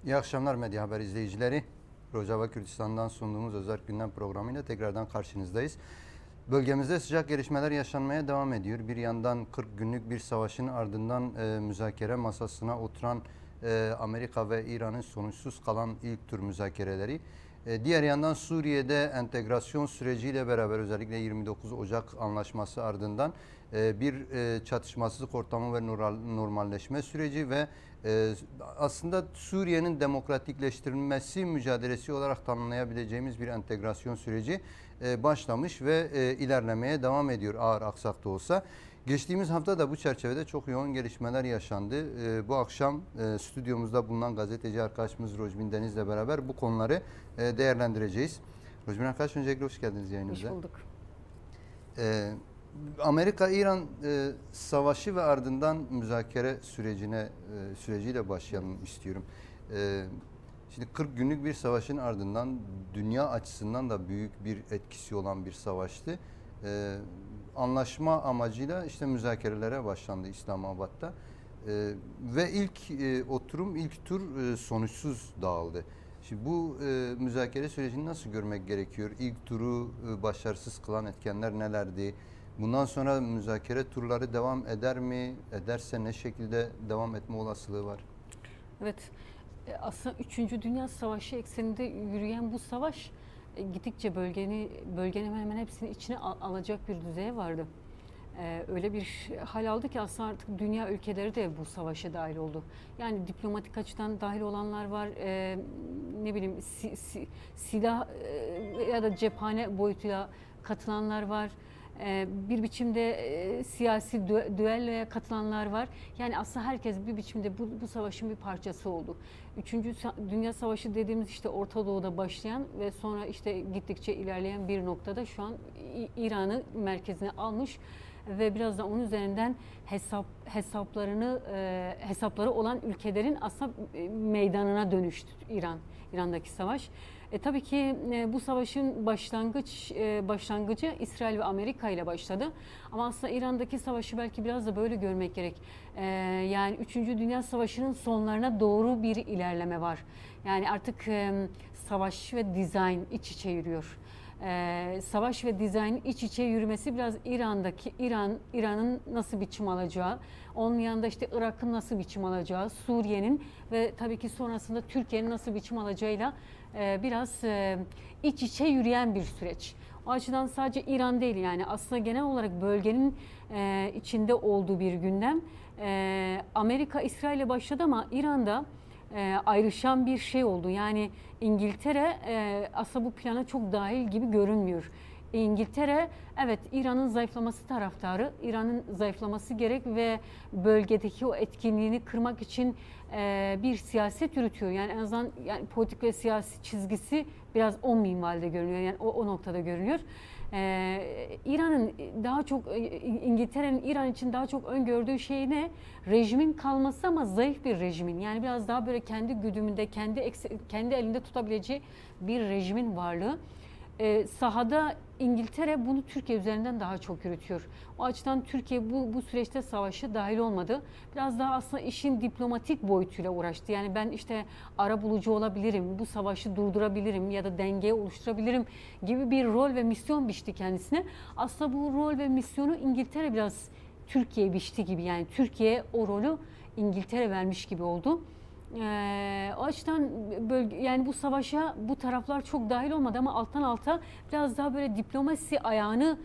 İyi akşamlar Medya Haber izleyicileri. Rojava Kürdistan'dan sunduğumuz özel gündem programıyla tekrardan karşınızdayız. Bölgemizde sıcak gelişmeler yaşanmaya devam ediyor. Bir yandan 40 günlük bir savaşın ardından müzakere masasına oturan Amerika ve İran'ın sonuçsuz kalan ilk tur müzakereleri. Diğer yandan Suriye'de entegrasyon süreciyle beraber özellikle 29 Ocak anlaşması ardından bir çatışmasızlık ortamı ve normalleşme süreci ve aslında Suriye'nin demokratikleştirilmesi mücadelesi olarak tanımlayabileceğimiz bir entegrasyon süreci başlamış ve ilerlemeye devam ediyor ağır aksak da olsa. Geçtiğimiz hafta da bu çerçevede çok yoğun gelişmeler yaşandı. Bu akşam stüdyomuzda bulunan gazeteci arkadaşımız Rojbin Deniz'le beraber bu konuları değerlendireceğiz. Rojbin arkadaş, öncelikle hoş geldiniz yayınımıza. Hoş bulduk. Amerika-İran savaşı ve ardından müzakere süreciyle başlayalım istiyorum. Şimdi 40 günlük bir savaşın ardından dünya açısından da büyük bir etkisi olan bir savaştı. Anlaşma amacıyla işte müzakerelere başlandı İslamabad'da. Ve ilk oturum, ilk tur sonuçsuz dağıldı. Şimdi bu müzakere sürecini nasıl görmek gerekiyor? İlk turu başarısız kılan etkenler nelerdi? Bundan sonra müzakere turları devam eder mi? Ederse ne şekilde devam etme olasılığı var? Evet, aslında 3. Dünya Savaşı ekseninde yürüyen bu savaş gittikçe bölgenin hemen hemen hepsini içine alacak bir düzeye vardı. Öyle bir hal aldı ki aslında artık dünya ülkeleri de bu savaşa dahil oldu. Yani diplomatik açıdan dahil olanlar var, ne bileyim silah ya da cephane boyutuyla katılanlar var. Bir biçimde siyasi düelloya katılanlar var. Yani aslında herkes bir biçimde bu savaşın bir parçası oldu. 3. Dünya Savaşı dediğimiz işte Orta Doğu'da başlayan ve sonra işte gittikçe ilerleyen bir noktada şu an İran'ı merkezine almış ve biraz da onun üzerinden hesapları olan ülkelerin aslında meydanına dönüştü İran'daki savaş. Tabii ki bu savaşın başlangıcı İsrail ve Amerika ile başladı. Ama aslında İran'daki savaşı belki biraz da böyle görmek gerek. Yani 3. Dünya Savaşı'nın sonlarına doğru bir ilerleme var. Yani artık savaş ve dizayn iç içe yürüyor. Savaş ve dizaynın iç içe yürümesi biraz İran'ın nasıl biçim alacağı, onun yanında işte Irak'ın nasıl biçim alacağı, Suriye'nin ve tabii ki sonrasında Türkiye'nin nasıl biçim alacağıyla biraz iç içe yürüyen bir süreç. O açıdan sadece İran değil, yani aslında genel olarak bölgenin içinde olduğu bir gündem. Amerika İsrail'e başladı ama İran'da ayrışan bir şey oldu. Yani İngiltere aslında bu plana çok dahil gibi görünmüyor. İngiltere evet İran'ın zayıflaması taraftarı. İran'ın zayıflaması gerek ve bölgedeki o etkinliğini kırmak için bir siyaset yürütüyor. Yani en azından yani politik ve siyasi çizgisi biraz o minvalde görünüyor. Yani o noktada görünüyor. İran'ın daha çok İngiltere'nin İran için daha çok öngördüğü şey ne? Rejimin kalması ama zayıf bir rejimin. Yani biraz daha böyle kendi güdümünde, kendi elinde tutabileceği bir rejimin varlığı. Sahada İngiltere bunu Türkiye üzerinden daha çok yürütüyor. O açıdan Türkiye bu süreçte savaşa dahil olmadı. Biraz daha aslında işin diplomatik boyutuyla uğraştı. Yani ben işte arabulucu olabilirim, bu savaşı durdurabilirim ya da dengeyi oluşturabilirim gibi bir rol ve misyon biçti kendisine. Aslında bu rol ve misyonu İngiltere biraz Türkiye biçti gibi. Yani Türkiye o rolü İngiltere vermiş gibi oldu. O açıdan yani bu savaşa bu taraflar çok dahil olmadı ama alttan alta biraz daha böyle diplomasi ayağını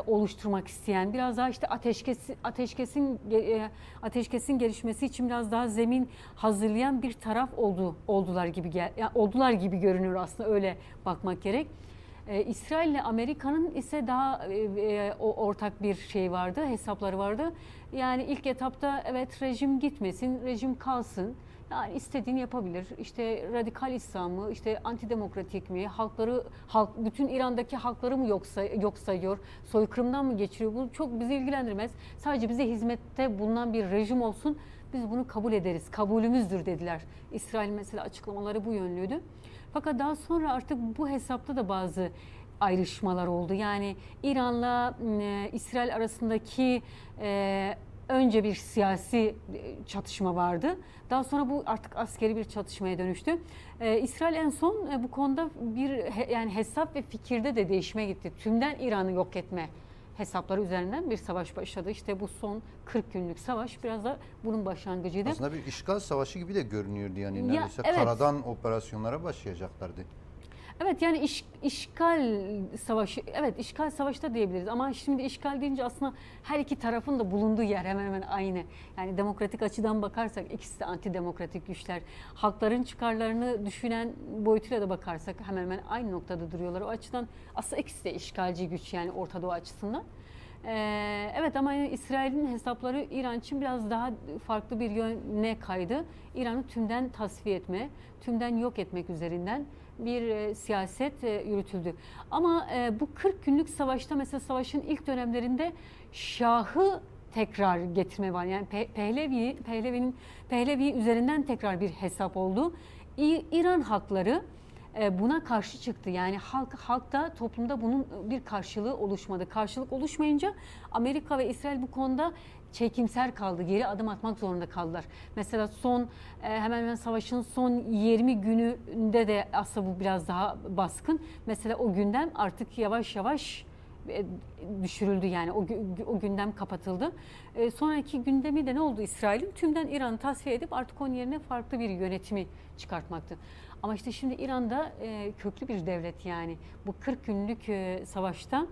oluşturmak isteyen, biraz daha işte ateşkesin gelişmesi için biraz daha zemin hazırlayan bir taraf oldular gibi görünüyor, aslında öyle bakmak gerek. İsrail ile Amerika'nın ise daha ortak bir şey vardı, hesapları vardı. Yani ilk etapta evet rejim gitmesin, rejim kalsın. Yani istediğini yapabilir. İşte radikal İslam mı, işte antidemokratik mi, bütün İran'daki halkları mı yok sayıyor, soykırımdan mı geçiriyor? Bu çok bizi ilgilendirmez. Sadece bize hizmette bulunan bir rejim olsun, biz bunu kabul ederiz, kabulümüzdür dediler. İsrail mesela açıklamaları bu yönlüydü. Fakat daha sonra artık bu hesapta da bazı ayrışmalar oldu. Yani İran'la İsrail arasındaki önce bir siyasi çatışma vardı. Daha sonra bu artık askeri bir çatışmaya dönüştü. İsrail en son bu konuda yani hesap ve fikirde de değişime gitti. Tümden İran'ı yok etme hesapları üzerinden bir savaş başladı. İşte bu son 40 günlük savaş biraz da bunun başlangıcıydı. Aslında bir işgal savaşı gibi de görünüyordu yani. Ya, Neredeyse evet. karadan operasyonlara başlayacaklardı. Evet yani işgal savaşı, evet işgal savaşı da diyebiliriz ama şimdi işgal deyince aslında her iki tarafın da bulunduğu yer hemen hemen aynı. Yani demokratik açıdan bakarsak ikisi de antidemokratik güçler. Halkların çıkarlarını düşünen boyutuyla da bakarsak hemen hemen aynı noktada duruyorlar. O açıdan aslında ikisi de işgalci güç yani Orta Doğu açısından. Evet ama İsrail'in hesapları İran için biraz daha farklı bir yöne kaydı. İran'ı tümden tasfiye etme, tümden yok etmek üzerinden bir siyaset yürütüldü. Ama bu 40 günlük savaşta mesela savaşın ilk dönemlerinde Şah'ı tekrar getirme var. Yani Pehlevi üzerinden tekrar bir hesap oldu. İran halkları buna karşı çıktı. Yani halkta, toplumda bunun bir karşılığı oluşmadı. Karşılık oluşmayınca Amerika ve İsrail bu konuda çekimser kaldı. Geri adım atmak zorunda kaldılar. Mesela hemen hemen savaşın son 20 gününde de aslında bu biraz daha baskın. Mesela o gündem artık yavaş yavaş düşürüldü yani o gündem kapatıldı. Sonraki gündemi de ne oldu İsrail'in? Tümden İran'ı tasfiye edip artık onun yerine farklı bir yönetimi çıkartmaktı. Ama işte şimdi İran'da köklü bir devlet yani bu 40 günlük savaşta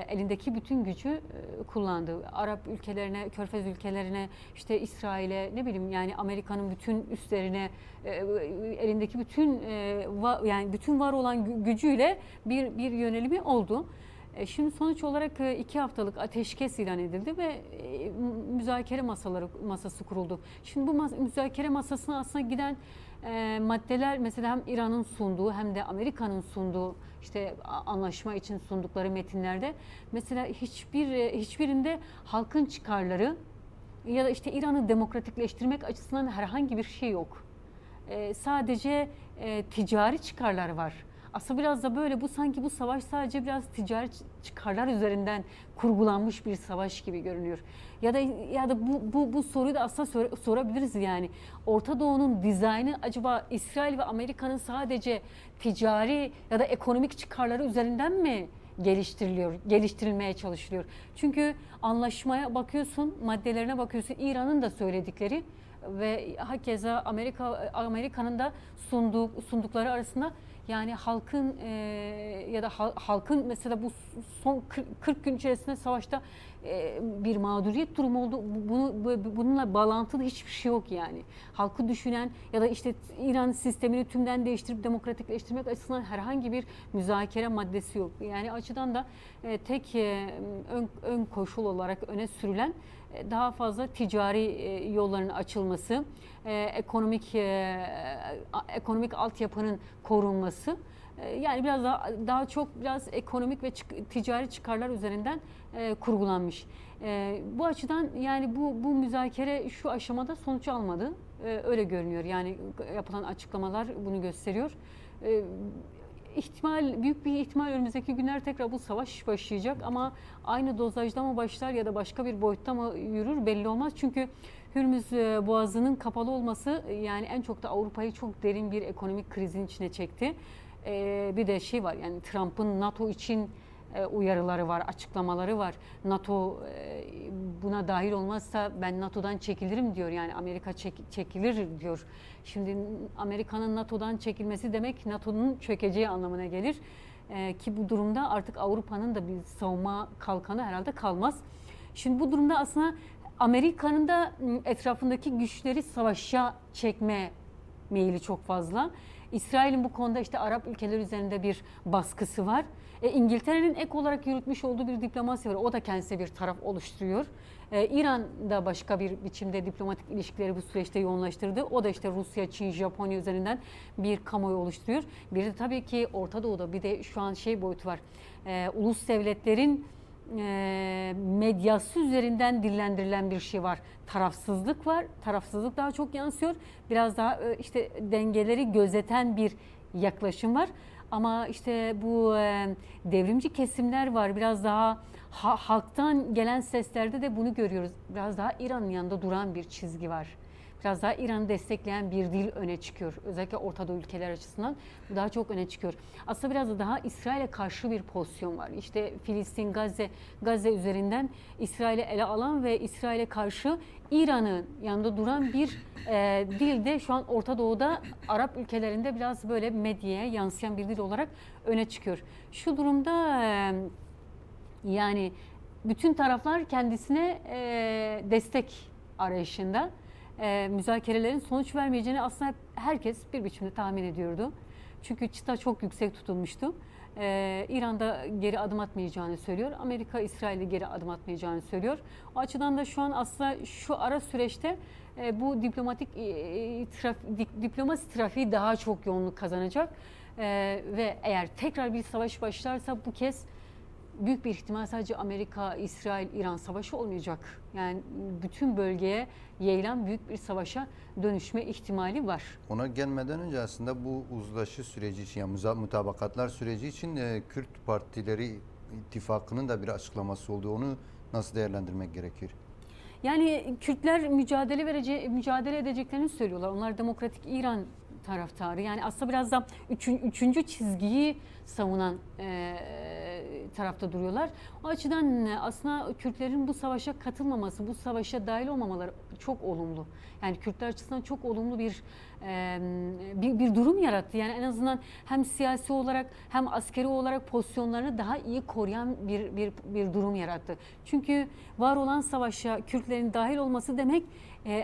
elindeki bütün gücü kullandı. Arap ülkelerine, Körfez ülkelerine, işte İsrail'e, ne bileyim yani Amerika'nın bütün üslerine elindeki yani bütün var olan gücüyle bir yönelimi oldu. Şimdi sonuç olarak 2 haftalık ateşkes ilan edildi ve müzakere masası kuruldu. Şimdi bu müzakere masasına aslında giden maddeler mesela hem İran'ın sunduğu hem de Amerika'nın sunduğu işte anlaşma için sundukları metinlerde mesela hiçbirinde halkın çıkarları ya da işte İran'ı demokratikleştirmek açısından herhangi bir şey yok. Sadece ticari çıkarlar var. Aslında biraz da böyle sanki bu savaş sadece biraz ticari çıkarlar üzerinden kurgulanmış bir savaş gibi görünüyor. Ya da bu soruyu da aslında sorabiliriz yani. Orta Doğu'nun dizaynı acaba İsrail ve Amerika'nın sadece ticari ya da ekonomik çıkarları üzerinden mi geliştirilmeye çalışılıyor? Çünkü anlaşmaya bakıyorsun, maddelerine bakıyorsun, İran'ın da söyledikleri ve hakeza Amerika'nın da sundukları arasında yani halkın ya da halkın mesela bu son 40 gün içerisinde savaşta bir mağduriyet durumu oldu. Bununla bağlantılı hiçbir şey yok yani. Halkı düşünen ya da işte İran sistemini tümden değiştirip demokratikleştirmek açısından herhangi bir müzakere maddesi yok. Yani açıdan da tek ön koşul olarak öne sürülen daha fazla ticari yolların açılması, ekonomik altyapının korunması. Yani biraz daha çok biraz ekonomik ve ticari çıkarlar üzerinden kurgulanmış. Bu açıdan yani bu müzakere şu aşamada sonuç almadı. Öyle görünüyor. Yani yapılan açıklamalar bunu gösteriyor. Büyük bir ihtimal önümüzdeki günler tekrar bu savaş başlayacak ama aynı dozajda mı başlar ya da başka bir boyutta mı yürür belli olmaz. Çünkü Hürmüz Boğazı'nın kapalı olması yani en çok da Avrupa'yı çok derin bir ekonomik krizin içine çekti. Bir de var yani Trump'ın NATO için uyarıları var, açıklamaları var. NATO buna dahil olmazsa ben NATO'dan çekilirim diyor. Yani Amerika çekilir diyor. Şimdi Amerika'nın NATO'dan çekilmesi demek NATO'nun çökeceği anlamına gelir. Ki bu durumda artık Avrupa'nın da bir savunma kalkanı herhalde kalmaz. Şimdi bu durumda aslında Amerika'nın da etrafındaki güçleri savaşa çekme meyili çok fazla. İsrail'in bu konuda işte Arap ülkeler üzerinde bir baskısı var. İngiltere'nin ek olarak yürütmüş olduğu bir diplomasi var. O da kendisine bir taraf oluşturuyor. İran da başka bir biçimde diplomatik ilişkileri bu süreçte yoğunlaştırdı. O da işte Rusya, Çin, Japonya üzerinden bir kamuoyu oluşturuyor. Bir de tabii ki Orta Doğu'da bir de şu an boyutu var. Ulus devletlerin medyası üzerinden dillendirilen bir şey var. Tarafsızlık var. Tarafsızlık daha çok yansıyor. Biraz daha işte dengeleri gözeten bir yaklaşım var. Ama işte bu devrimci kesimler var. Biraz daha halktan gelen seslerde de bunu görüyoruz. Biraz daha İran'ın yanında duran bir çizgi var. Biraz daha İran'ı destekleyen bir dil öne çıkıyor. Özellikle Orta Doğu ülkeler açısından bu daha çok öne çıkıyor. Aslında biraz da daha İsrail'e karşı bir pozisyon var. İşte Filistin, Gazze üzerinden İsrail'i ele alan ve İsrail'e karşı İran'ın yanında duran bir dil de şu an Orta Doğu'da Arap ülkelerinde biraz böyle medyaya yansıyan bir dil olarak öne çıkıyor. Şu durumda yani bütün taraflar kendisine destek arayışında. Müzakerelerin sonuç vermeyeceğini aslında herkes bir biçimde tahmin ediyordu. Çünkü çıta çok yüksek tutulmuştu. İran'da geri adım atmayacağını söylüyor. Amerika, İsrail'de geri adım atmayacağını söylüyor. O açıdan da şu an aslında şu ara süreçte bu diplomasi trafiği daha çok yoğunluk kazanacak. Ve eğer tekrar bir savaş başlarsa bu kez büyük bir ihtimal sadece Amerika, İsrail, İran savaşı olmayacak. Yani bütün bölgeye yayılan büyük bir savaşa dönüşme ihtimali var. Ona gelmeden önce aslında bu uzlaşı süreci için, yani mutabakatlar süreci için Kürt partileri ittifakının da bir açıklaması oldu. Onu nasıl değerlendirmek gerekir? Yani Kürtler mücadele edeceklerini söylüyorlar. Onlar demokratik İran taraftarı. Yani aslında biraz da üçüncü çizgiyi savunan tarafta duruyorlar. O açıdan aslında Kürtlerin bu savaşa katılmaması, bu savaşa dahil olmamaları çok olumlu. Yani Kürtler açısından çok olumlu bir durum yarattı. Yani en azından hem siyasi olarak hem askeri olarak pozisyonlarını daha iyi koruyan bir durum yarattı. Çünkü var olan savaşa Kürtlerin dahil olması demek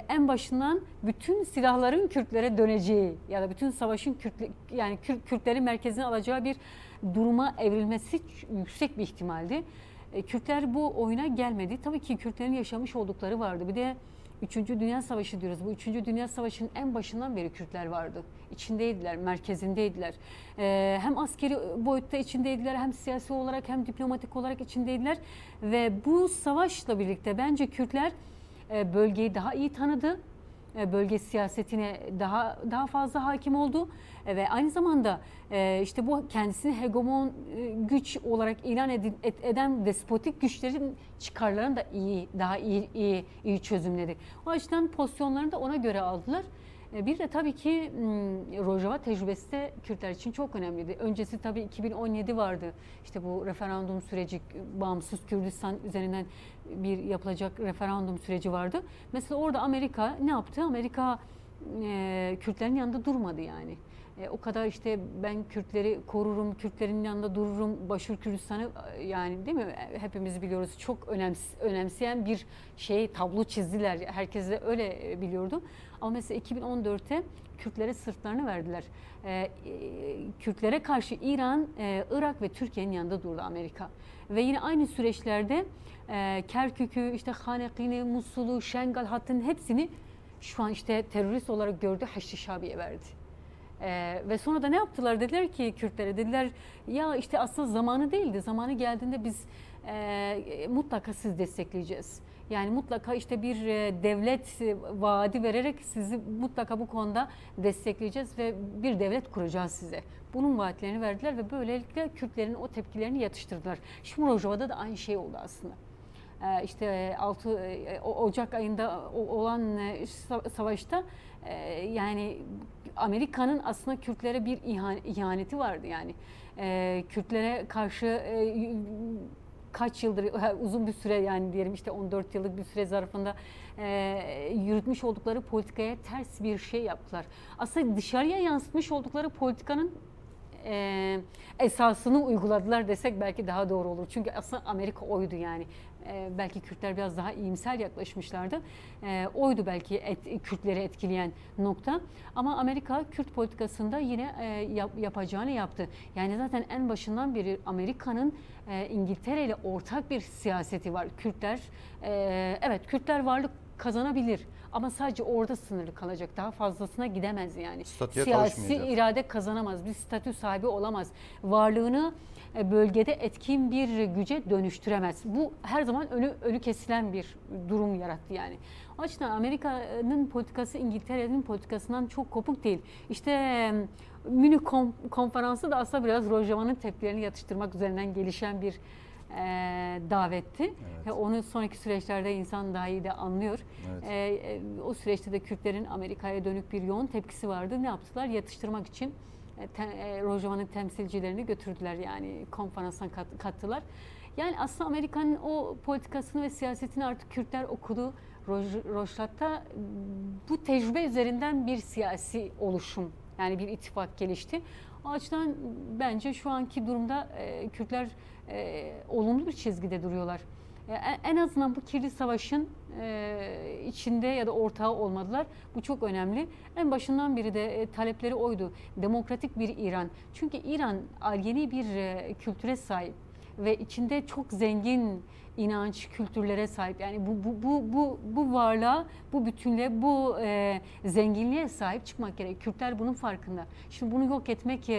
en başından bütün silahların Kürtlere döneceği ya da bütün savaşın Kürtlerin merkezine alacağı bir duruma evrilmesi yüksek bir ihtimaldi. Kürtler bu oyuna gelmedi. Tabii ki Kürtlerin yaşamış oldukları vardı. Bir de 3. Dünya Savaşı diyoruz. Bu 3. Dünya Savaşı'nın en başından beri Kürtler vardı. İçindeydiler, merkezindeydiler. Hem askeri boyutta içindeydiler, hem siyasi olarak hem diplomatik olarak içindeydiler. Ve bu savaşla birlikte bence Kürtler bölgeyi daha iyi tanıdı. Bölge siyasetine daha fazla hakim oldu ve aynı zamanda işte bu kendisini hegemon güç olarak ilan eden despotik güçlerin çıkarlarını da daha iyi çözümledi. O açıdan pozisyonlarını da ona göre aldılar. Bir de tabii ki Rojava tecrübesi de Kürtler için çok önemliydi. Öncesi tabii 2017 vardı. İşte bu referandum süreci, bağımsız Kürdistan üzerinden bir yapılacak referandum süreci vardı. Mesela orada Amerika ne yaptı? Amerika Kürtlerin yanında durmadı yani. O kadar işte ben Kürtleri korurum, Kürtlerin yanında dururum, Başur Kürdistan'ı yani değil mi? Hepimiz biliyoruz çok önemseyen bir tablo çizdiler. Herkes de öyle biliyordu. Ama mesela 2014'te Kürtlere sırtlarını verdiler. Kürtlere karşı İran, Irak ve Türkiye'nin yanında durdu Amerika. Ve yine aynı süreçlerde Kerkük'ü, işte Haneki'ni, Musul'u, Şengal hattının hepsini şu an işte terörist olarak gördü Haçlı Şabi'ye verdi. Ve sonra da ne yaptılar? Dediler ki Kürtlere, dediler ya işte aslında zamanı değildi. Zamanı geldiğinde biz mutlaka sizi destekleyeceğiz. Yani mutlaka işte bir devlet vaadi vererek sizi mutlaka bu konuda destekleyeceğiz ve bir devlet kuracağız size. Bunun vaatlerini verdiler ve böylelikle Kürtlerin o tepkilerini yatıştırdılar. Şimdi Rojava'da da aynı şey oldu aslında. İşte 6 Ocak ayında olan savaşta yani Amerika'nın aslında Kürtlere bir ihaneti vardı yani. Kürtlere karşı kaç yıldır uzun bir süre yani diyelim işte 14 yıllık bir süre zarfında yürütmüş oldukları politikaya ters bir şey yaptılar. Aslında dışarıya yansıtmış oldukları politikanın esasını uyguladılar desek belki daha doğru olur. Çünkü aslında Amerika oydu yani. Belki Kürtler biraz daha iyimser yaklaşmışlardı. Oydu belki Kürtleri etkileyen nokta. Ama Amerika Kürt politikasında yine yapacağını yaptı. Yani zaten en başından beri Amerika'nın İngiltere ile ortak bir siyaseti var. Kürtler, evet Kürtler varlık kazanabilir. Ama sadece orada sınırlı kalacak. Daha fazlasına gidemez yani. Statüye Siyasi irade kazanamaz. Bir statü sahibi olamaz. Varlığını bölgede etkin bir güce dönüştüremez. Bu her zaman önü kesilen bir durum yarattı yani. O açıdan Amerika'nın politikası İngiltere'nin politikasından çok kopuk değil. İşte Münih konferansı da aslında biraz Rojava'nın tepkilerini yatıştırmak üzerinden gelişen bir davetti. Evet. Onu sonraki süreçlerde insan daha iyi de anlıyor. Evet. O süreçte de Kürtlerin Amerika'ya dönük bir yoğun tepkisi vardı. Ne yaptılar? Yatıştırmak için Rojava'nın temsilcilerini götürdüler, yani konferanstan kattılar. Yani aslında Amerika'nın o politikasını ve siyasetini artık Kürtler okudu. Rojava'da bu tecrübe üzerinden bir siyasi oluşum, yani bir ittifak gelişti. O açıdan bence şu anki durumda Kürtler olumlu bir çizgide duruyorlar. En azından bu kirli savaşın içinde ya da ortağı olmadılar. Bu çok önemli. En başından beri de talepleri oydu. Demokratik bir İran. Çünkü İran yeni bir kültüre sahip ve içinde çok zengin inanç kültürlere sahip. Yani bu varlığa, bu bütünlüğe, bu zenginliğe sahip çıkmak gerek. Kürtler bunun farkında. Şimdi bunu yok etmek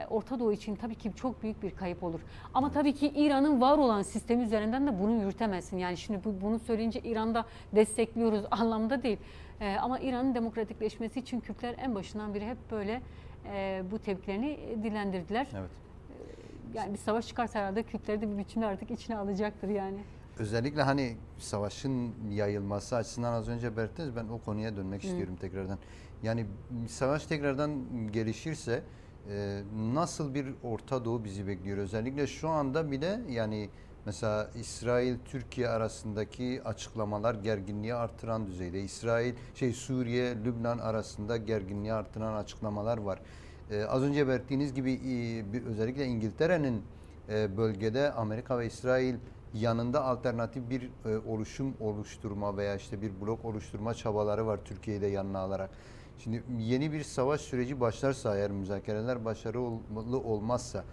Orta Doğu için tabii ki çok büyük bir kayıp olur. Ama tabii ki İran'ın var olan sistemi üzerinden de bunu yürütemezsin. Yani şimdi bunu söyleyince İran'da destekliyoruz anlamda değil. Ama İran'ın demokratikleşmesi için Kürtler en başından beri hep böyle bu tepkilerini dillendirdiler. Evet. Yani bir savaş çıkarsa herhalde Kürtleri de bir biçimde artık içine alacaktır yani. Özellikle hani savaşın yayılması açısından az önce belirttiniz, ben o konuya dönmek istiyorum tekrardan. Yani savaş tekrardan gelişirse nasıl bir Orta Doğu bizi bekliyor? Özellikle şu anda bile yani mesela İsrail-Türkiye arasındaki açıklamalar gerginliği artıran düzeyde. Suriye, Lübnan arasında gerginliği artıran açıklamalar var. Az önce belirttiğiniz gibi özellikle İngiltere'nin bölgede Amerika ve İsrail yanında alternatif bir oluşum oluşturma veya işte bir blok oluşturma çabaları var Türkiye'yi de yanına alarak. Şimdi yeni bir savaş süreci başlarsa, eğer müzakereler başarılı olmazsa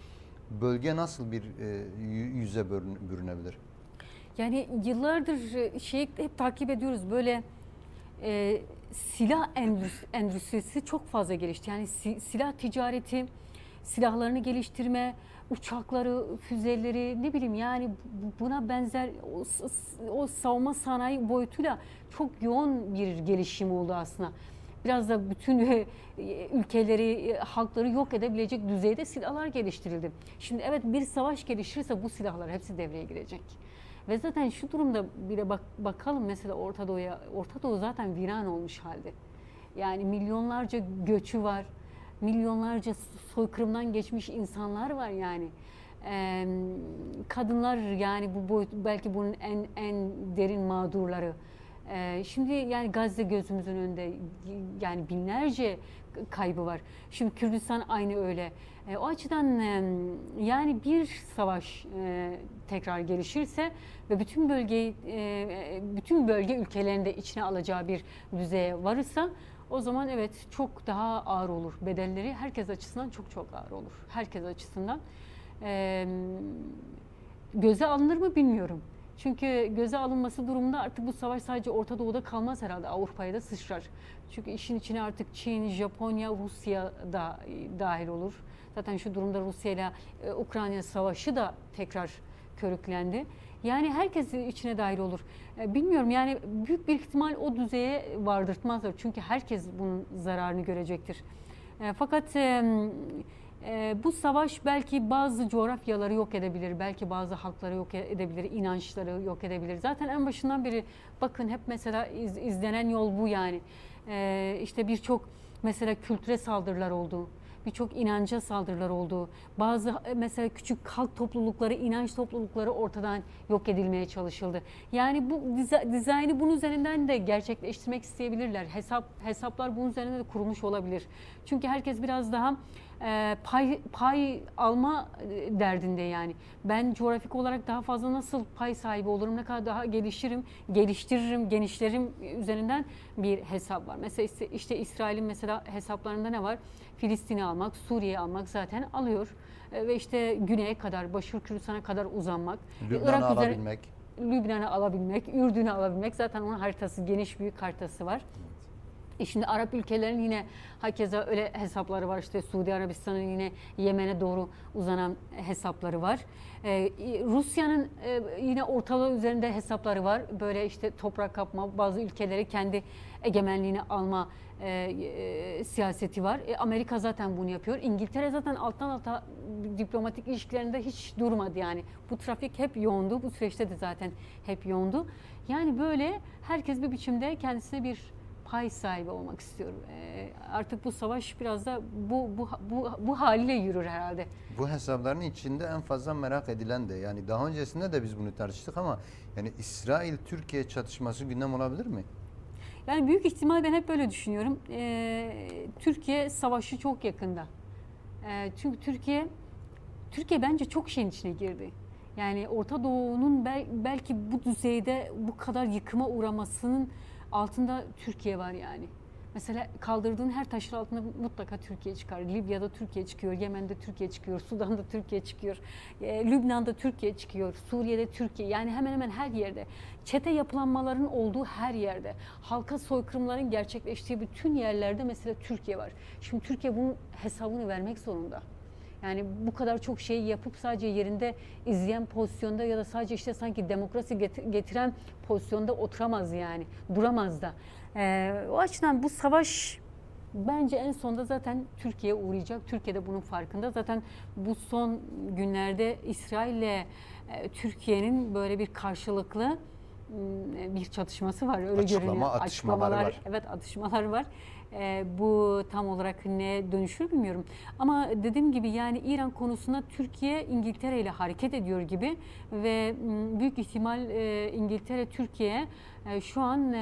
bölge nasıl bir yüze bürünebilir? Yani yıllardır hep takip ediyoruz, böyle silah endüstrisi çok fazla gelişti. Yani silah ticareti, silahlarını geliştirme, uçakları, füzeleri, ne bileyim yani buna benzer o savunma sanayi boyutuyla çok yoğun bir gelişim oldu aslında. Biraz da bütün ülkeleri, halkları yok edebilecek düzeyde silahlar geliştirildi. Şimdi evet, bir savaş gelişirse bu silahlar hepsi devreye girecek. Ve zaten şu durumda bile bakalım mesela Orta Doğu'ya. Orta Doğu zaten viran olmuş halde. Yani milyonlarca göçü var. Milyonlarca soykırımdan geçmiş insanlar var yani. Kadınlar yani bu boyut belki bunun en derin mağdurları. Şimdi yani Gazze gözümüzün önünde, yani binlerce kaybı var. Şimdi Kürdistan aynı öyle. O açıdan yani bir savaş tekrar gelişirse ve bütün bölge ülkelerini de içine alacağı bir düzeye varırsa, o zaman evet çok daha ağır olur. Bedelleri herkes açısından çok ağır olur. Herkes açısından. Göze alınır mı bilmiyorum. Çünkü göze alınması durumunda artık bu savaş sadece Orta Doğu'da kalmaz herhalde. Avrupa'ya da sıçrar. Çünkü işin içine artık Çin, Japonya, Rusya da dahil olur. Zaten şu durumda Rusya ile Ukrayna savaşı da tekrar körüklendi. Yani herkes içine dahil olur. Bilmiyorum yani, büyük bir ihtimal o düzeye vardırtmazlar. Çünkü herkes bunun zararını görecektir. Fakat bu savaş belki bazı coğrafyaları yok edebilir, belki bazı halkları yok edebilir, inançları yok edebilir. Zaten en başından beri bakın hep mesela izlenen yol bu yani. İşte birçok mesela kültüre saldırılar oldu. Birçok inanca saldırılar oldu. Bazı mesela küçük halk toplulukları, inanç toplulukları ortadan yok edilmeye çalışıldı. Yani bu dizaynı bunun üzerinden de gerçekleştirmek isteyebilirler. Hesaplar bunun üzerinden de kurulmuş olabilir. Çünkü herkes biraz daha pay alma derdinde yani. Ben coğrafik olarak daha fazla nasıl pay sahibi olurum, ne kadar daha geliştiririm, genişlerim üzerinden bir hesap var. Mesela işte İsrail'in mesela hesaplarında ne var? Filistin'i almak, Suriye'yi almak zaten alıyor. Ve işte güneye kadar, Başır Kürdistan'a kadar uzanmak. Lübnan'ı alabilmek. Lübnan'ı alabilmek, Ürdün'ü alabilmek. Zaten onun haritası, geniş büyük haritası var. Şimdi Arap ülkelerinin yine hakeza öyle hesapları var. İşte Suudi Arabistan'ın yine Yemen'e doğru uzanan hesapları var. Rusya'nın yine ortalığı üzerinde hesapları var. Böyle işte toprak kapma, bazı ülkeleri kendi egemenliğine alma siyaseti var. Amerika zaten bunu yapıyor. İngiltere zaten alttan alta diplomatik ilişkilerinde hiç durmadı yani. Bu trafik hep yoğundu. Bu süreçte de zaten hep yoğundu. Yani böyle herkes bir biçimde kendisine bir pay sahibi olmak istiyor. Artık bu savaş biraz da bu haliyle yürür herhalde. Bu hesapların içinde en fazla merak edilen de, yani daha öncesinde de biz bunu tartıştık ama yani İsrail-Türkiye çatışması gündem olabilir mi? Yani büyük ihtimal ben hep böyle düşünüyorum. Türkiye savaşı çok yakında. Çünkü Türkiye bence çok şeyin içine girdi. Yani Orta Doğu'nun belki bu düzeyde bu kadar yıkıma uğramasının altında Türkiye var yani. Mesela kaldırdığın her taşın altında mutlaka Türkiye çıkar. Libya'da Türkiye çıkıyor, Yemen'de Türkiye çıkıyor, Sudan'da Türkiye çıkıyor, Lübnan'da Türkiye çıkıyor, Suriye'de Türkiye. Yani hemen hemen her yerde. Çete yapılanmaların olduğu her yerde. Halka soykırımların gerçekleştiği bütün yerlerde mesela Türkiye var. Şimdi Türkiye bunun hesabını vermek zorunda. Yani bu kadar çok şeyi yapıp sadece yerinde izleyen pozisyonda ya da sadece işte sanki demokrasi getiren pozisyonda oturamaz yani. Duramaz da. O açıdan bu savaş bence en sonunda zaten Türkiye'ye uğrayacak. Türkiye de bunun farkında. Zaten bu son günlerde İsrail ile Türkiye'nin böyle bir karşılıklı bir çatışması var. Öyle görünüyor. Atışmaları var. Evet, atışmalar var. Bu tam olarak ne dönüşür bilmiyorum. Ama dediğim gibi yani İran konusunda Türkiye İngiltere ile hareket ediyor gibi ve büyük ihtimal İngiltere Türkiye'ye şu an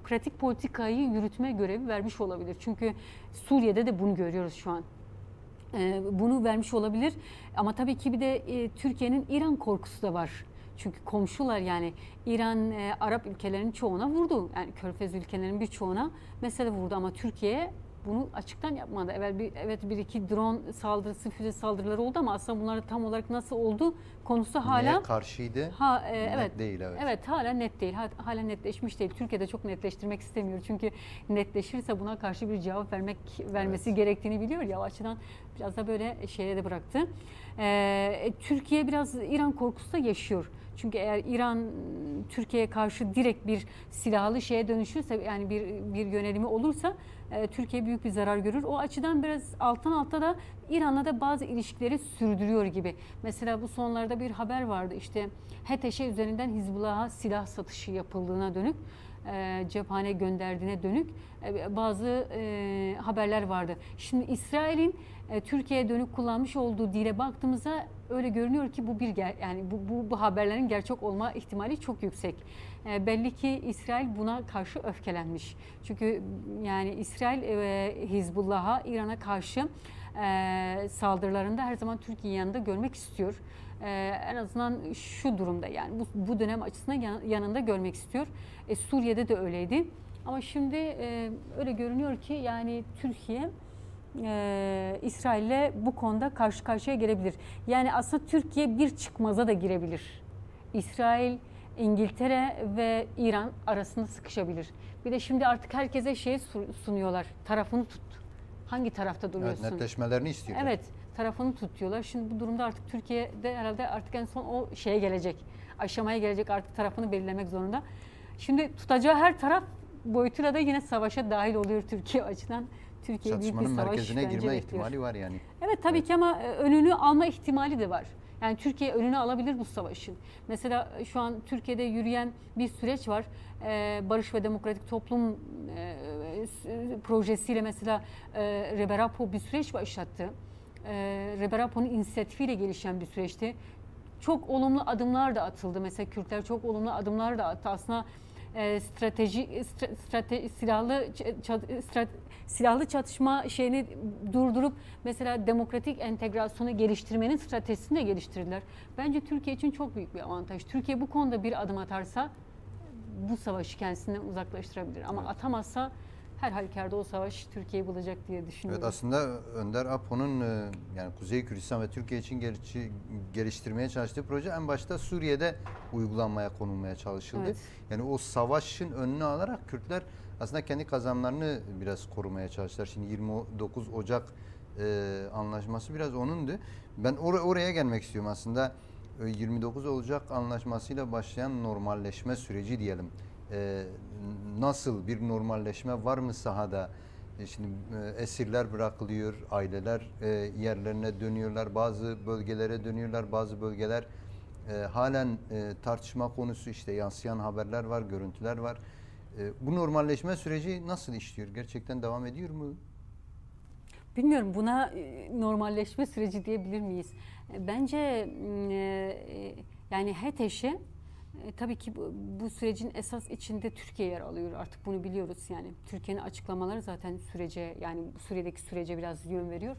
pratik politikayı yürütme görevi vermiş olabilir. Çünkü Suriye'de de bunu görüyoruz şu an. Bunu vermiş olabilir. Ama tabii ki bir de Türkiye'nin İran korkusu da var. Çünkü komşular yani İran Arap ülkelerinin çoğuna vurdu. Yani Körfez ülkelerinin birçoğuna mesela vurdu ama Türkiye bunu açıktan yapmadı. Bir iki drone saldırısı, füze saldırıları oldu ama aslında bunlar tam olarak nasıl oldu konusu hala Neye karşıydı? evet değil, evet. Evet, hala net değil. Hala netleşmiş değil. Türkiye'de çok netleştirmek istemiyor. Çünkü netleşirse buna karşı bir cevap vermesi gerektiğini biliyor ya. O açıdan biraz da böyle şeye de bıraktı. Türkiye biraz İran korkusu da yaşıyor. Çünkü eğer İran Türkiye'ye karşı direkt bir silahlı şeye dönüşürse yani bir yönelimi olursa Türkiye büyük bir zarar görür. O açıdan biraz alttan alta da İran'la da bazı ilişkileri sürdürüyor gibi. Mesela bu sonlarda bir haber vardı işte HTŞ üzerinden Hizbullah'a silah satışı yapıldığına dönük, cephane gönderdiğine dönük bazı haberler vardı. Şimdi İsrail'in Türkiye'ye dönük kullanmış olduğu dile baktığımızda öyle görünüyor ki bu haberlerin gerçek olma ihtimali çok yüksek. Belli ki İsrail buna karşı öfkelenmiş. Çünkü yani İsrail Hizbullah'a, İran'a karşı saldırılarında her zaman Türkiye'yi yanında görmek istiyor. En azından şu durumda yani bu dönem açısından yanında görmek istiyor. Suriye'de de öyleydi. Ama şimdi öyle görünüyor ki yani Türkiye İsrail'le bu konuda karşı karşıya gelebilir. Yani aslında Türkiye bir çıkmaza da girebilir. İsrail, İngiltere ve İran arasında sıkışabilir. Bir de şimdi artık herkese sunuyorlar. Tarafını tut. Hangi tarafta duruyorsun? Evet, netleşmelerini istiyorlar. Evet, tarafını tutuyorlar. Şimdi bu durumda artık Türkiye'de herhalde artık en son o şeye gelecek. Aşamaya gelecek, artık tarafını belirlemek zorunda. Şimdi tutacağı her taraf boyutuyla da yine savaşa dahil oluyor Türkiye açıdan. Türkiye büyük bir Çatışmanın savaş merkezine bence girme bekliyor. ihtimali var yani. Evet tabii ki ama önünü alma ihtimali de var. Yani Türkiye önünü alabilir bu savaşın. Mesela şu an Türkiye'de yürüyen bir süreç var. Barış ve Demokratik Toplum projesiyle mesela Reberapo bir süreç başlattı. Reberapo'nun inisiyatifiyle gelişen bir süreçti. Çok olumlu adımlar da atıldı. Mesela Kürtler çok olumlu adımlar da attı. Aslında silahlı çatışma şeyini durdurup mesela demokratik entegrasyonu geliştirmenin stratejisini de geliştirdiler. Bence Türkiye için çok büyük bir avantaj. Türkiye bu konuda bir adım atarsa bu savaşı kendisinden uzaklaştırabilir. Ama atamazsa her halükarda o savaş Türkiye'yi bulacak diye düşünüyorum. Evet, aslında Önder Apo'nun yani Kuzey Kürdistan ve Türkiye için geliştirmeye çalıştığı proje en başta Suriye'de uygulanmaya konulmaya çalışıldı. Evet. Yani o savaşın önünü alarak Kürtler aslında kendi kazanımlarını biraz korumaya çalıştılar. Şimdi 29 Ocak anlaşması biraz onundu. Ben oraya gelmek istiyorum aslında. 29 Ocak anlaşmasıyla başlayan normalleşme süreci diyelim. Nasıl bir normalleşme var mı sahada? Şimdi esirler bırakılıyor, aileler yerlerine dönüyorlar, bazı bölgelere dönüyorlar, bazı bölgeler halen tartışma konusu, işte yansıyan haberler var, görüntüler var. Bu normalleşme süreci nasıl işliyor? Gerçekten devam ediyor mu? Bilmiyorum, buna normalleşme süreci diyebilir miyiz? Bence yani HETEŞ'e tabii ki bu sürecin esas içinde Türkiye yer alıyor. Artık bunu biliyoruz yani. Türkiye'nin açıklamaları zaten sürece, yani Suriye'deki sürece biraz yön veriyor.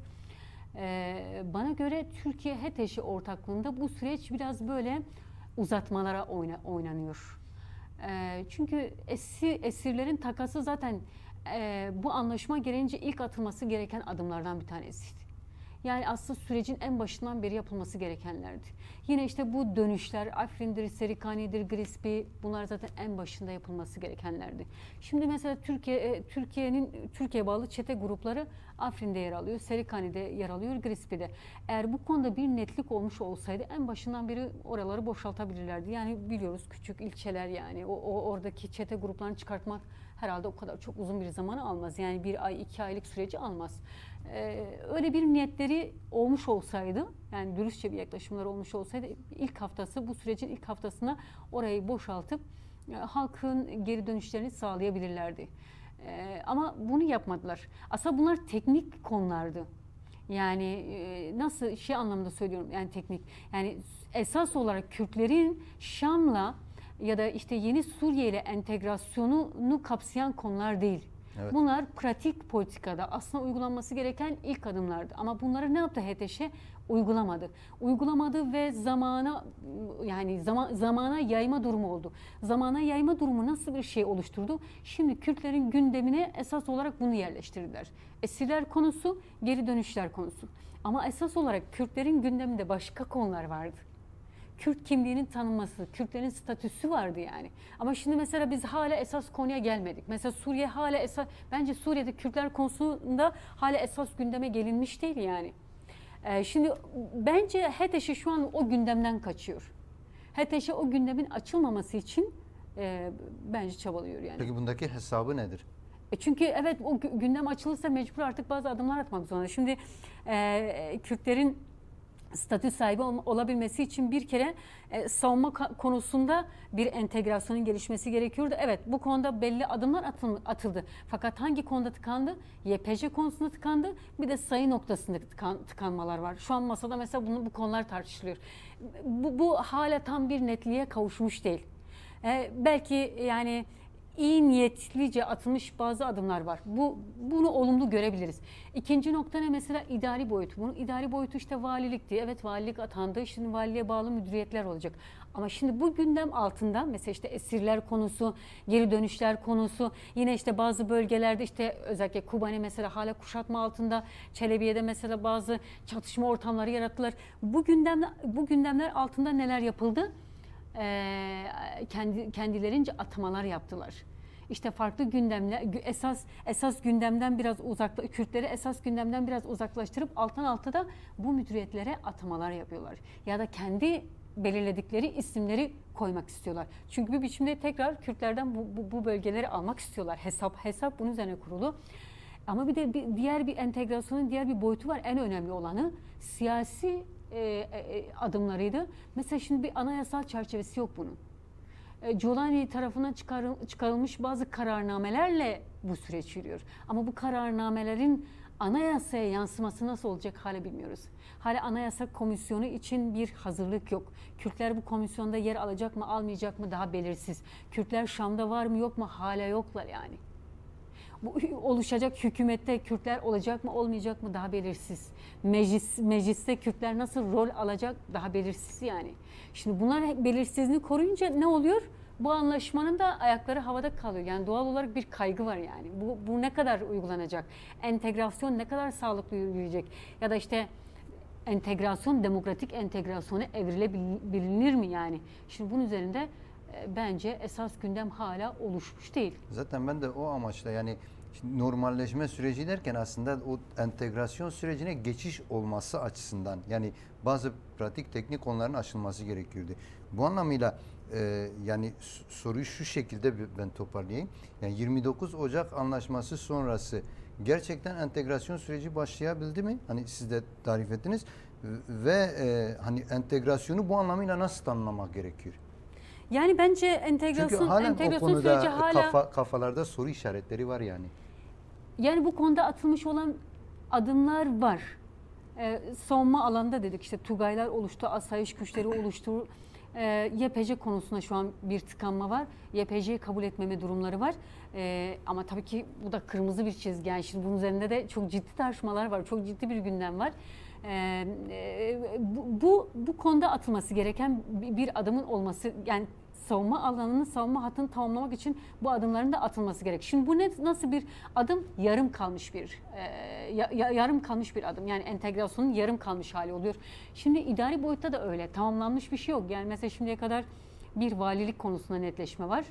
Bana göre Türkiye HETEŞ'i ortaklığında bu süreç biraz böyle uzatmalara oynanıyor. Çünkü esirlerin takası zaten bu anlaşma gereğince ilk atılması gereken adımlardan bir tanesiydi. Yani aslında sürecin en başından beri yapılması gerekenlerdi. Yine işte bu dönüşler, Afrin'dir, Serikani'dir, Grispi, bunlar zaten en başında yapılması gerekenlerdi. Şimdi mesela Türkiye bağlı çete grupları Afrin'de yer alıyor, Serikani'de yer alıyor, Grispi'de. Eğer bu konuda bir netlik olmuş olsaydı en başından beri oraları boşaltabilirlerdi. Yani biliyoruz, küçük ilçeler, yani oradaki çete gruplarını çıkartmak herhalde o kadar çok uzun bir zamanı almaz. Yani 1 ay, 2 aylık süreci almaz. Öyle bir niyetleri olmuş olsaydı, yani dürüstçe bir yaklaşımlar olmuş olsaydı, bu sürecin ilk haftasına orayı boşaltıp halkın geri dönüşlerini sağlayabilirlerdi. Ama bunu yapmadılar. Aslında bunlar teknik konulardı. Yani nasıl şey anlamda söylüyorum, yani teknik. Yani esas olarak Kürtlerin Şam'la ya da işte yeni Suriye ile entegrasyonunu kapsayan konular değil. Evet. Bunlar pratik politikada aslında uygulanması gereken ilk adımlardı. Ama bunları ne yaptı HTŞ? Uygulamadı. Uygulamadı ve zamana yayma durumu oldu. Zamana yayma durumu nasıl bir şey oluşturdu? Şimdi Kürtlerin gündemine esas olarak bunu yerleştirdiler. Esirler konusu, geri dönüşler konusu. Ama esas olarak Kürtlerin gündeminde başka konular vardı. Kürt kimliğinin tanınması, Kürtlerin statüsü vardı yani. Ama şimdi mesela biz hala esas konuya gelmedik. Mesela Suriye hala bence Suriye'de Kürtler konusunda hala esas gündeme gelinmiş değil yani. Şimdi bence HETEŞ şu an o gündemden kaçıyor. HETEŞ o gündemin açılmaması için bence çabalıyor yani. Peki bundaki hesabı nedir? Çünkü evet, o gündem açılırsa mecbur artık bazı adımlar atmak zorunda. Şimdi Kürtlerin statü sahibi olabilmesi için bir kere savunma konusunda bir entegrasyonun gelişmesi gerekiyordu. Evet, bu konuda belli adımlar atıldı. Fakat hangi konuda tıkandı? YPJ konusunda tıkandı. Bir de sayı noktasında tıkanmalar var. Şu an masada mesela bu konular tartışılıyor. Bu hala tam bir netliğe kavuşmuş değil. Belki yani iyi niyetlice atılmış bazı adımlar var. Bunu olumlu görebiliriz. İkinci nokta ne mesela? İdari boyutu. Bunun idari boyutu işte valilikti. Evet, valilik atandı. Şimdi valiliğe bağlı müdüriyetler olacak. Ama şimdi bu gündem altında mesela işte esirler konusu, geri dönüşler konusu, yine işte bazı bölgelerde işte özellikle Kubani mesela hala kuşatma altında, Çelebiye'de mesela bazı çatışma ortamları yarattılar. Bu gündemler altında neler yapıldı? Kendilerince atamalar yaptılar. İşte farklı gündemler, esas gündemden biraz Kürtleri esas gündemden biraz uzaklaştırıp alttan alta da bu müdüriyetlere atamalar yapıyorlar. Ya da kendi belirledikleri isimleri koymak istiyorlar. Çünkü bir biçimde tekrar Kürtlerden bu bölgeleri almak istiyorlar. Hesap bunun üzerine kurulu. Ama bir de diğer bir entegrasyonun diğer bir boyutu var. En önemli olanı siyasi adımlarıydı. Mesela şimdi bir anayasal çerçevesi yok bunun. Giuliani tarafından çıkarılmış bazı kararnamelerle bu süreç yürüyor. Ama bu kararnamelerin anayasaya yansıması nasıl olacak hala bilmiyoruz. Hala anayasa komisyonu için bir hazırlık yok. Kürtler bu komisyonda yer alacak mı, almayacak mı daha belirsiz. Kürtler Şam'da var mı, yok mu, hala yoklar yani. Bu oluşacak hükümette Kürtler olacak mı, olmayacak mı daha belirsiz. Mecliste Kürtler nasıl rol alacak daha belirsiz yani. Şimdi bunlar belirsizliğini koruyunca ne oluyor? Bu anlaşmanın da ayakları havada kalıyor. Yani doğal olarak bir kaygı var yani. Bu ne kadar uygulanacak? Entegrasyon ne kadar sağlıklı yürüyecek? Ya da işte demokratik entegrasyona evrilebilir mi yani? Şimdi bunun üzerinde bence esas gündem hala oluşmuş değil. Zaten ben de o amaçla yani şimdi normalleşme süreci derken aslında o entegrasyon sürecine geçiş olması açısından yani bazı pratik teknik konuların aşılması gerekiyordu. Bu anlamıyla yani soruyu şu şekilde ben toparlayayım. Yani 29 Ocak anlaşması sonrası gerçekten entegrasyon süreci başlayabildi mi? Hani siz de tarif ettiniz ve hani entegrasyonu bu anlamıyla nasıl tanımlamak gerekiyor? Yani bence Çünkü halen o entegrasyon konuda süreci hala kafalarda soru işaretleri var yani. yani bu konuda atılmış olan adımlar var. Savunma alanında dedik işte Tugaylar oluştu, asayiş güçleri oluştu. YPJ konusunda şu an bir tıkanma var. YPJ'yi kabul etmeme durumları var. Ama tabii ki bu da kırmızı bir çizgi. Yani şimdi bunun üzerinde de çok ciddi tartışmalar var. Çok ciddi bir gündem var. Bu konuda atılması gereken bir adımın olması yani savunma alanının savunma hattını tamamlamak için bu adımların da atılması gerek. Şimdi bu nasıl bir adım? Yarım kalmış bir yarım kalmış bir adım. Yani entegrasyonun yarım kalmış hali oluyor. Şimdi idari boyutta da öyle. Tamamlanmış bir şey yok. Yani mesela şimdiye kadar bir valilik konusunda netleşme var.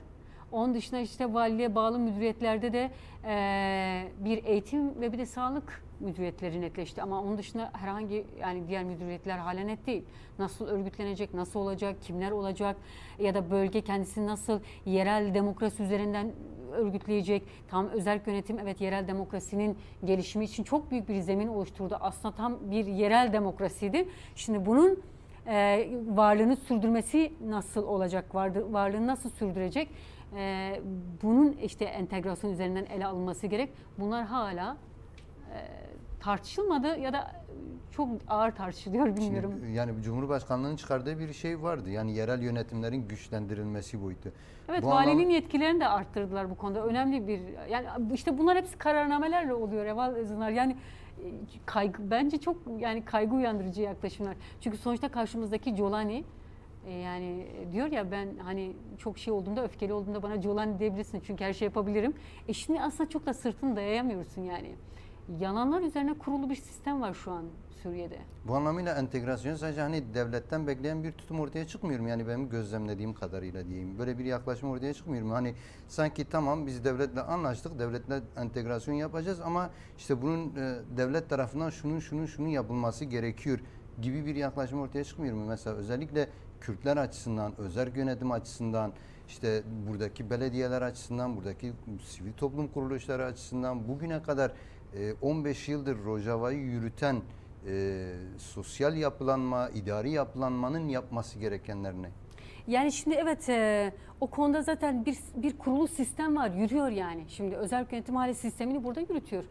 Onun dışında işte valiliğe bağlı müdüriyetlerde de bir eğitim ve bir de sağlık müdüriyetleri netleşti. Ama onun dışında herhangi yani diğer müdüriyetler hala net değil. Nasıl örgütlenecek, nasıl olacak, kimler olacak ya da bölge kendisini nasıl yerel demokrasi üzerinden örgütleyecek. Tam özerk yönetim evet yerel demokrasinin gelişimi için çok büyük bir zemin oluşturdu. Aslında tam bir yerel demokrasiydi. Şimdi bunun varlığını sürdürmesi nasıl olacak, varlığını nasıl sürdürecek? Bunun işte entegrasyon üzerinden ele alınması gerek. Bunlar hala tartışılmadı ya da çok ağır tartışılıyor bilmiyorum. Şimdi, yani Cumhurbaşkanlığı'nın çıkardığı bir şey vardı. Yani yerel yönetimlerin güçlendirilmesi boyutu. Evet, Bu valinin yetkilerini de arttırdılar bu konuda. Önemli bir yani işte bunlar hepsi kararnamelerle oluyor Eval Zınar. Yani bence çok yani kaygı uyandırıcı yaklaşımlar. Çünkü sonuçta karşımızdaki Colani yani diyor ya ben hani çok şey olduğumda öfkeli olduğumda bana Colani diyebilirsin çünkü her şey yapabilirim. Şimdi aslında çok da sırtını dayayamıyorsun yani. Yalanlar üzerine kurulu bir sistem var şu an Suriye'de. Bu anlamıyla entegrasyon sadece hani devletten bekleyen bir tutum ortaya çıkmıyor mu? Yani benim gözlemlediğim kadarıyla diyeyim. Böyle bir yaklaşım ortaya çıkmıyor mu? Hani sanki tamam biz devletle anlaştık, devletle entegrasyon yapacağız ama işte bunun devlet tarafından şunun yapılması gerekiyor gibi bir yaklaşım ortaya çıkmıyor mu? Mesela özellikle Kürtler açısından, özerk yönetim açısından, işte buradaki belediyeler açısından, buradaki sivil toplum kuruluşları açısından bugüne kadar 15 yıldır Rojava'yı yürüten sosyal yapılanma, idari yapılanmanın yapması gerekenler ne? Yani şimdi evet o konuda zaten bir kurulu sistem var yürüyor yani. Şimdi özel yönetim hali sistemini burada yürütüyor.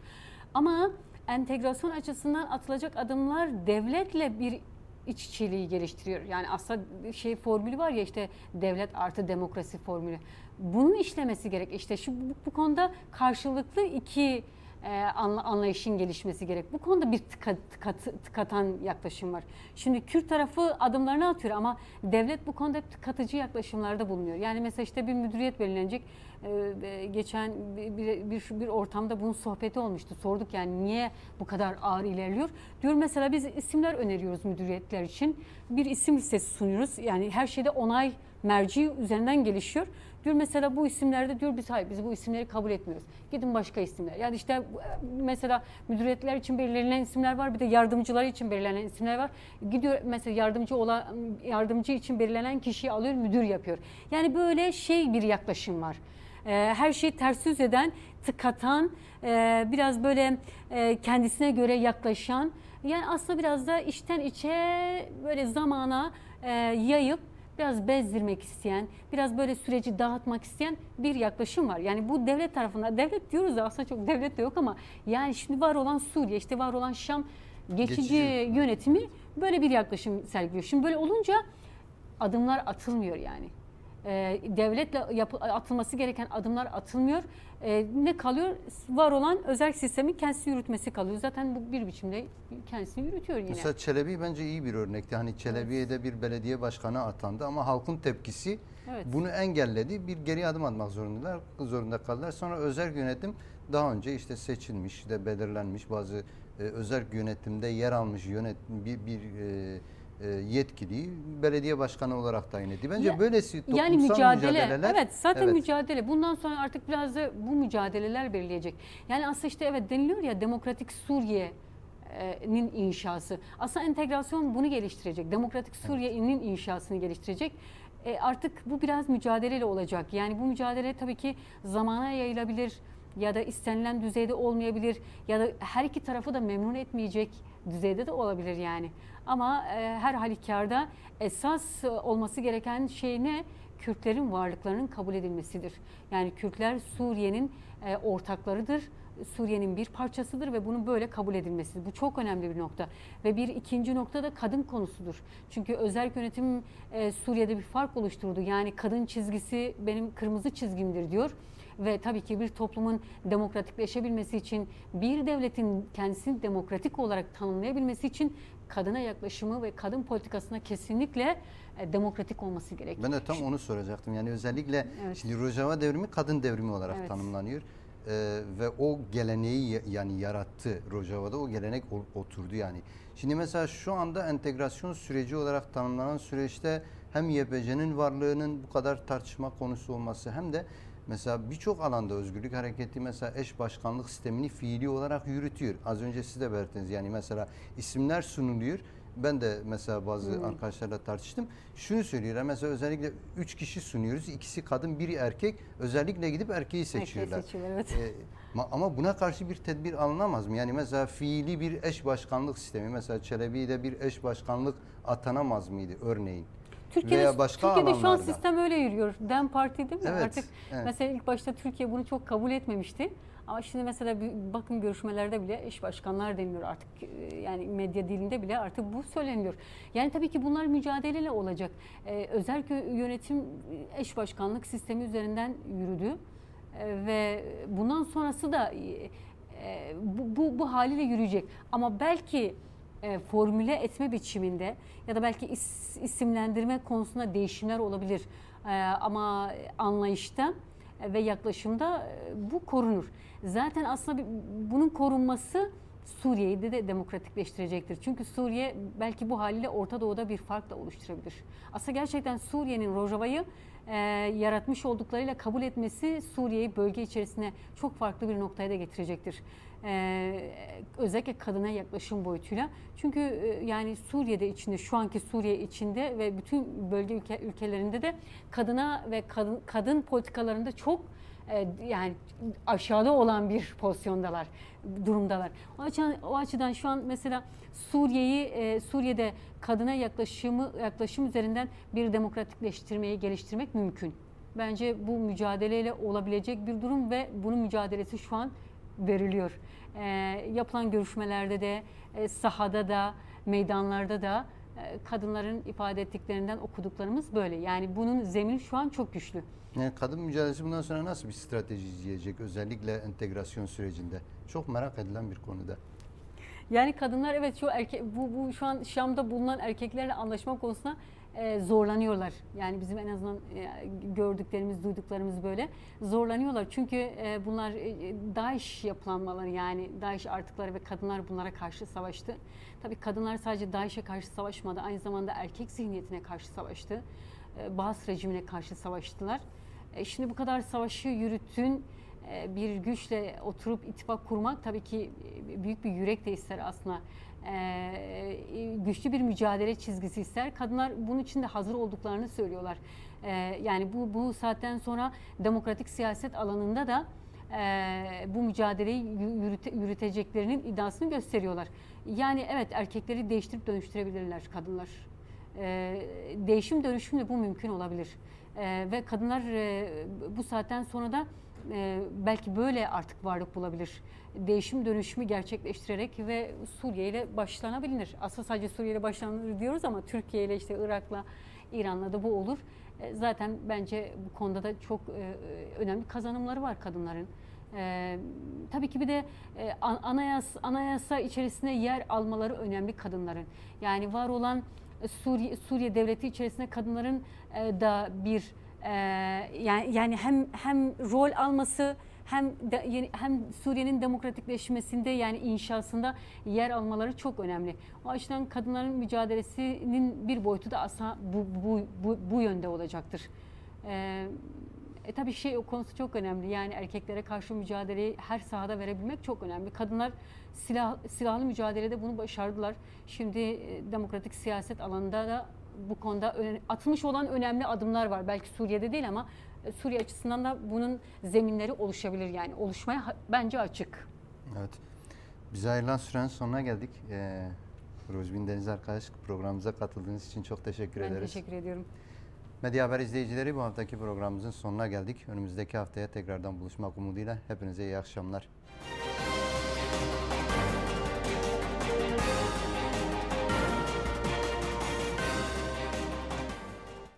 Ama entegrasyon açısından atılacak adımlar devletle bir iç içeliği geliştiriyor. Yani aslında şey formülü var ya işte devlet artı demokrasi formülü. Bunun işlemesi gerek. İşte bu konuda karşılıklı iki anlayışın gelişmesi gerek. Bu konuda bir tıkatan yaklaşım var. Şimdi Kürt tarafı adımlarını atıyor ama devlet bu konuda hep tıkatıcı yaklaşımlarda bulunuyor. Yani mesela işte bir müdüriyet belirlenecek. Geçen bir ortamda bunun sohbeti olmuştu. Sorduk yani niye bu kadar ağır ilerliyor? Diyor mesela biz isimler öneriyoruz müdüriyetler için. Bir isim listesi sunuyoruz. Yani her şeyde onay merci üzerinden gelişiyor. Diyor mesela bu isimlerde diyor biz bu isimleri kabul etmiyoruz. Gidin başka isimler. Yani işte mesela müdüriyetler için belirlenen isimler var. Bir de yardımcılar için belirlenen isimler var. Gidiyor mesela yardımcı için belirlenen kişiyi alıyor müdür yapıyor. Yani böyle bir yaklaşım var. Her şeyi ters yüz eden, tıkatan, biraz böyle kendisine göre yaklaşan yani aslında biraz da içten içe böyle zamana yayıp biraz bezdirmek isteyen, biraz böyle süreci dağıtmak isteyen bir yaklaşım var. Yani bu devlet tarafından, devlet diyoruz da aslında çok devlet de yok ama yani şimdi var olan Suriye, işte var olan Şam geçici yönetimi böyle bir yaklaşım sergiliyor. Şimdi böyle olunca adımlar atılmıyor yani. Devletle atılması gereken adımlar atılmıyor. Ne kalıyor? Var olan özel sistemin kendisi yürütmesi kalıyor. Zaten bu bir biçimde kendisini yürütüyor yine. Mesela Çelebi bence iyi bir örnekti. Hani Çelebi'ye de bir belediye başkanı atandı ama halkın tepkisi bunu engelledi. Bir geri adım atmak zorunda kaldılar. Sonra özerk yönetim daha önce işte seçilmiş, işte belirlenmiş bazı özerk yönetimde yer almış yetkiliyi belediye başkanı olarak tayin etti. Bence Ya- böylesi toplumsal Yani mücadele, mücadeleler. zaten Evet. mücadele. Bundan sonra artık biraz da bu mücadeleler belirleyecek. Yani aslında işte evet deniliyor ya demokratik Suriye'nin inşası. Aslında entegrasyon bunu geliştirecek. Demokratik Suriye'nin inşasını geliştirecek. Artık bu biraz mücadeleyle olacak. Yani bu mücadele tabii ki zamana yayılabilir ya da istenilen düzeyde olmayabilir ya da her iki tarafı da memnun etmeyecek düzeyde de olabilir yani. Ama her halükarda esas olması gereken şey ne? Kürtlerin varlıklarının kabul edilmesidir. Yani Kürtler Suriye'nin ortaklarıdır. Suriye'nin bir parçasıdır ve bunun böyle kabul edilmesidir. Bu çok önemli bir nokta. Ve bir ikinci nokta da kadın konusudur. Çünkü özerk yönetim Suriye'de bir fark oluşturdu. Yani kadın çizgisi benim kırmızı çizgimdir diyor. Ve tabii ki bir toplumun demokratikleşebilmesi için, bir devletin kendisini demokratik olarak tanımlayabilmesi için kadına yaklaşımı ve kadın politikasına kesinlikle demokratik olması gerekiyor. Ben de tam onu soracaktım. Yani özellikle Evet. şimdi Rojava devrimi kadın devrimi olarak Evet. tanımlanıyor. Ve o geleneği yani yarattı Rojava'da, o gelenek oturdu yani. Şimdi mesela şu anda entegrasyon süreci olarak tanımlanan süreçte hem YPG'nin varlığının bu kadar tartışma konusu olması hem de mesela birçok alanda Özgürlük Hareketi mesela eş başkanlık sistemini fiili olarak yürütüyor. Az önce siz de belirttiniz yani mesela isimler sunuluyor. Ben de mesela bazı arkadaşlarla tartıştım. Şunu söylüyorlar mesela özellikle 3 kişi sunuyoruz. İkisi kadın, biri erkek. Özellikle gidip erkeği seçiyorlar. Erkeği seçiyorlar, evet. Ama buna karşı bir tedbir alınamaz mı? Yani mesela fiili bir eş başkanlık sistemi. Mesela Çelebi'de bir eş başkanlık atanamaz mıydı örneğin? Veya başka Türkiye'de şu an alanlarda. sistem öyle yürüyor. DEM Parti değil mi? Evet, Artık evet. mesela ilk başta Türkiye bunu çok kabul etmemişti. Ama şimdi mesela bakın görüşmelerde bile eş başkanlar deniliyor artık, yani medya dilinde bile artık bu söyleniyor. Yani tabii ki bunlar mücadeleyle olacak. Özel yönetim eş başkanlık sistemi üzerinden yürüdü. Ve bundan sonrası da bu haliyle yürüyecek. Ama belki formüle etme biçiminde ya da belki isimlendirme konusunda değişimler olabilir. Ama anlayışta ve yaklaşımda bu korunur. Zaten aslında bunun korunması Suriye'yi de demokratikleştirecektir. Çünkü Suriye belki bu haliyle Orta Doğu'da bir fark da oluşturabilir. Aslında gerçekten Suriye'nin Rojava'yı yaratmış olduklarıyla kabul etmesi Suriye'yi bölge içerisine çok farklı bir noktaya da getirecektir. Özellikle kadına yaklaşım boyutuyla. Çünkü yani Suriye'de içinde, şu anki Suriye içinde ve bütün bölge ülkelerinde de kadına ve kadın politikalarında çok yani aşağıda olan bir pozisyondalar, durumdalar. O açıdan şu an mesela Suriye'de kadına yaklaşım üzerinden bir demokratikleştirmeyi geliştirmek mümkün. Bence bu mücadeleyle olabilecek bir durum ve bunun mücadelesi şu an veriliyor. Yapılan görüşmelerde de, sahada da, meydanlarda da kadınların ifade ettiklerinden okuduklarımız böyle. Yani bunun zemini şu an çok güçlü. Yani kadın mücadelesi bundan sonra nasıl bir strateji izleyecek özellikle entegrasyon sürecinde? Çok merak edilen bir konuda. Yani kadınlar evet bu şu an Şam'da bulunan erkeklerle anlaşma konusunda zorlanıyorlar. Yani bizim en azından gördüklerimiz, duyduklarımız böyle zorlanıyorlar. Çünkü bunlar DAEŞ yapılanmaları, yani DAEŞ artıkları ve kadınlar bunlara karşı savaştı. Tabii kadınlar sadece DAEŞ'e karşı savaşmadı, aynı zamanda erkek zihniyetine karşı savaştı. Baas rejimine karşı savaştılar. Şimdi bu kadar savaşı yürüttüğün bir güçle oturup ittifak kurmak tabii ki büyük bir yürek de ister aslında. Güçlü bir mücadele çizgisi ister. Kadınlar bunun için de hazır olduklarını söylüyorlar. Yani bu saatten sonra demokratik siyaset alanında da bu mücadeleyi yürüteceklerinin iddiasını gösteriyorlar. Yani evet, erkekleri değiştirip dönüştürebilirler kadınlar. Değişim dönüşümle bu mümkün olabilir. Ve kadınlar bu saatten sonra da belki böyle artık varlık bulabilir. Değişim dönüşümü gerçekleştirerek ve Suriye ile başlanabilir. Aslında sadece Suriye ile başlanır diyoruz ama Türkiye ile, işte Irak'la, İran'la da bu olur. Zaten bence bu konuda da çok önemli kazanımları var kadınların. Tabii ki bir de anayasa içerisinde yer almaları önemli kadınların. Yani var olan Suriye devleti içerisinde kadınların da bir yani hem rol alması hem Suriye'nin demokratikleşmesinde yani inşasında yer almaları çok önemli. O açıdan kadınların mücadelesinin bir boyutu da aslında bu yönde olacaktır. Tabii o konusu çok önemli. Yani erkeklere karşı mücadeleyi her sahada verebilmek çok önemli. Kadınlar silahlı mücadelede bunu başardılar. Şimdi demokratik siyaset alanında da bu konuda atılmış olan önemli adımlar var. Belki Suriye'de değil ama Suriye açısından da bunun zeminleri oluşabilir. Yani oluşmaya bence açık. Evet. Bize ayrılan sürenin sonuna geldik. Rojbin Deniz arkadaş, programımıza katıldığınız için çok teşekkür ederiz. Ben teşekkür ediyorum. Medya Haber izleyicileri, bu haftaki programımızın sonuna geldik. Önümüzdeki haftaya tekrardan buluşmak umuduyla hepinize iyi akşamlar.